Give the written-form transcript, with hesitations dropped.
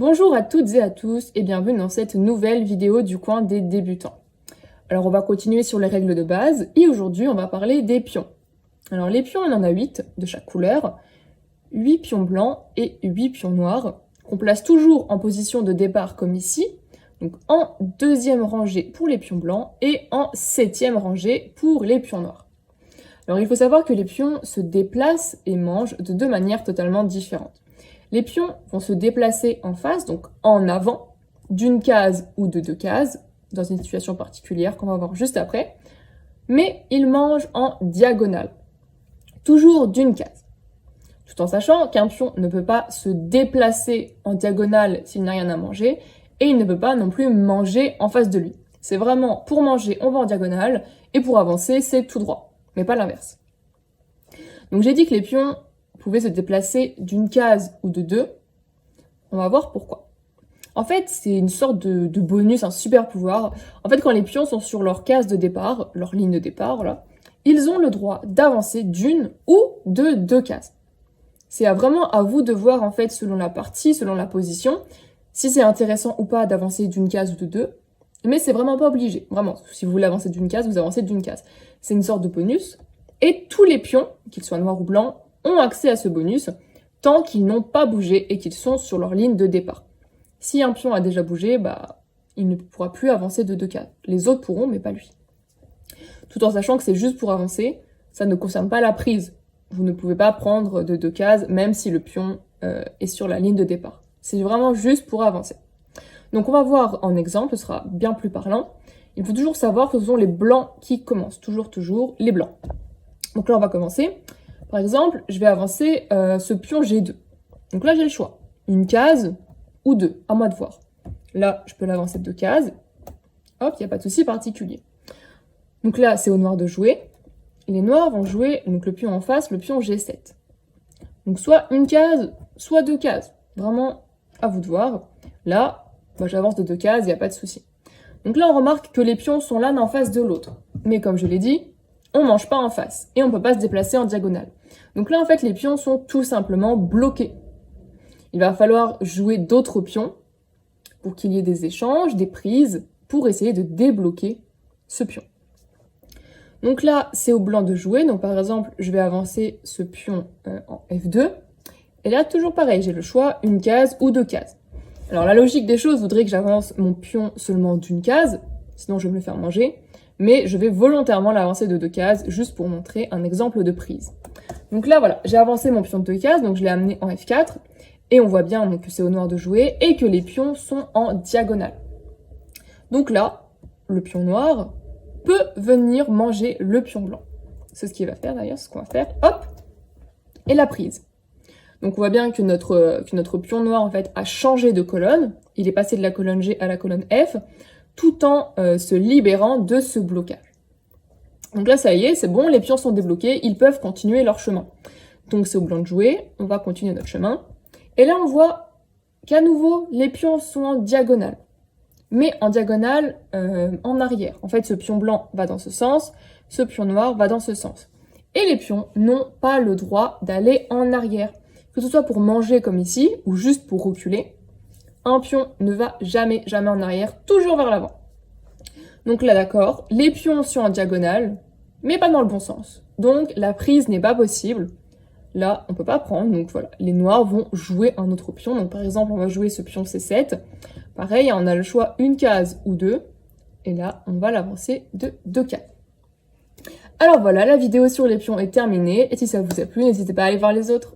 Bonjour à toutes et à tous et bienvenue dans cette nouvelle vidéo du coin des débutants. Alors on va continuer sur les règles de base et aujourd'hui on va parler des pions. Alors les pions, on en a 8 de chaque couleur, 8 pions blancs et 8 pions noirs qu'on place toujours en position de départ comme ici, donc en deuxième rangée pour les pions blancs et en septième rangée pour les pions noirs. Alors il faut savoir que les pions se déplacent et mangent de deux manières totalement différentes. Les pions vont se déplacer en face, donc en avant, d'une case ou de deux cases, dans une situation particulière qu'on va voir juste après, mais ils mangent en diagonale, toujours d'une case. Tout en sachant qu'un pion ne peut pas se déplacer en diagonale s'il n'a rien à manger, et il ne peut pas non plus manger en face de lui. C'est vraiment, pour manger, on va en diagonale, et pour avancer, c'est tout droit, mais pas l'inverse. Donc j'ai dit que les pions pouvaient se déplacer d'une case ou de deux. On va voir pourquoi. En fait, c'est une sorte de bonus, un super pouvoir. En fait, quand les pions sont sur leur case de départ, leur ligne de départ, là, ils ont le droit d'avancer d'une ou de deux cases. C'est vraiment à vous de voir, en fait, selon la partie, selon la position, si c'est intéressant ou pas d'avancer d'une case ou de deux. Mais c'est vraiment pas obligé. Vraiment, si vous voulez avancer d'une case, vous avancez d'une case. C'est une sorte de bonus. Et tous les pions, qu'ils soient noirs ou blancs, ont accès à ce bonus tant qu'ils n'ont pas bougé et qu'ils sont sur leur ligne de départ. Si un pion a déjà bougé, il ne pourra plus avancer de deux cases. Les autres pourront, mais pas lui. Tout en sachant que c'est juste pour avancer, ça ne concerne pas la prise. Vous ne pouvez pas prendre de deux cases, même si le pion est sur la ligne de départ. C'est vraiment juste pour avancer. Donc on va voir en exemple, ce sera bien plus parlant. Il faut toujours savoir que ce sont les blancs qui commencent. Toujours les blancs. Donc là, on va commencer. Par exemple, je vais avancer ce pion G2. Donc là, j'ai le choix. Une case ou deux, à moi de voir. Là, je peux l'avancer de deux cases. Hop, il n'y a pas de souci particulier. Donc là, c'est au noir de jouer. Et les noirs vont jouer, donc le pion en face, le pion G7. Donc soit une case, soit deux cases. Vraiment, à vous de voir. Là, j'avance de deux cases, il n'y a pas de souci. Donc là, on remarque que les pions sont l'un en face de l'autre. Mais comme je l'ai dit, on mange pas en face et on peut pas se déplacer en diagonale. Donc là, en fait, les pions sont tout simplement bloqués. Il va falloir jouer d'autres pions pour qu'il y ait des échanges, des prises, pour essayer de débloquer ce pion. Donc là, c'est au blanc de jouer. Donc par exemple, je vais avancer ce pion en F2. Et là, toujours pareil, j'ai le choix, une case ou deux cases. Alors la logique des choses voudrait que j'avance mon pion seulement d'une case, sinon je vais me le faire manger. Mais je vais volontairement l'avancer de deux cases, juste pour montrer un exemple de prise. Donc là, voilà, j'ai avancé mon pion de deux cases, donc je l'ai amené en F4, et on voit bien donc, que c'est au noir de jouer, et que les pions sont en diagonale. Donc là, le pion noir peut venir manger le pion blanc. C'est ce qu'il va faire d'ailleurs, ce qu'on va faire, hop, et la prise. Donc on voit bien que notre pion noir, en fait, a changé de colonne, il est passé de la colonne G à la colonne F, tout en se libérant de ce blocage. Donc là, ça y est, c'est bon, les pions sont débloqués, ils peuvent continuer leur chemin. Donc c'est au blanc de jouer, on va continuer notre chemin. Et là, on voit qu'à nouveau, les pions sont en diagonale. Mais en diagonale en arrière. En fait, ce pion blanc va dans ce sens, ce pion noir va dans ce sens. Et les pions n'ont pas le droit d'aller en arrière. Que ce soit pour manger comme ici, ou juste pour reculer. Un pion ne va jamais en arrière, toujours vers l'avant. Donc là, d'accord, les pions sont en diagonale, mais pas dans le bon sens. Donc la prise n'est pas possible. Là, on peut pas prendre, donc voilà. Les noirs vont jouer un autre pion. Donc par exemple, on va jouer ce pion C7. Pareil, on a le choix une case ou deux. Et là, on va l'avancer de deux cases. Alors voilà, la vidéo sur les pions est terminée. Et si ça vous a plu, n'hésitez pas à aller voir les autres.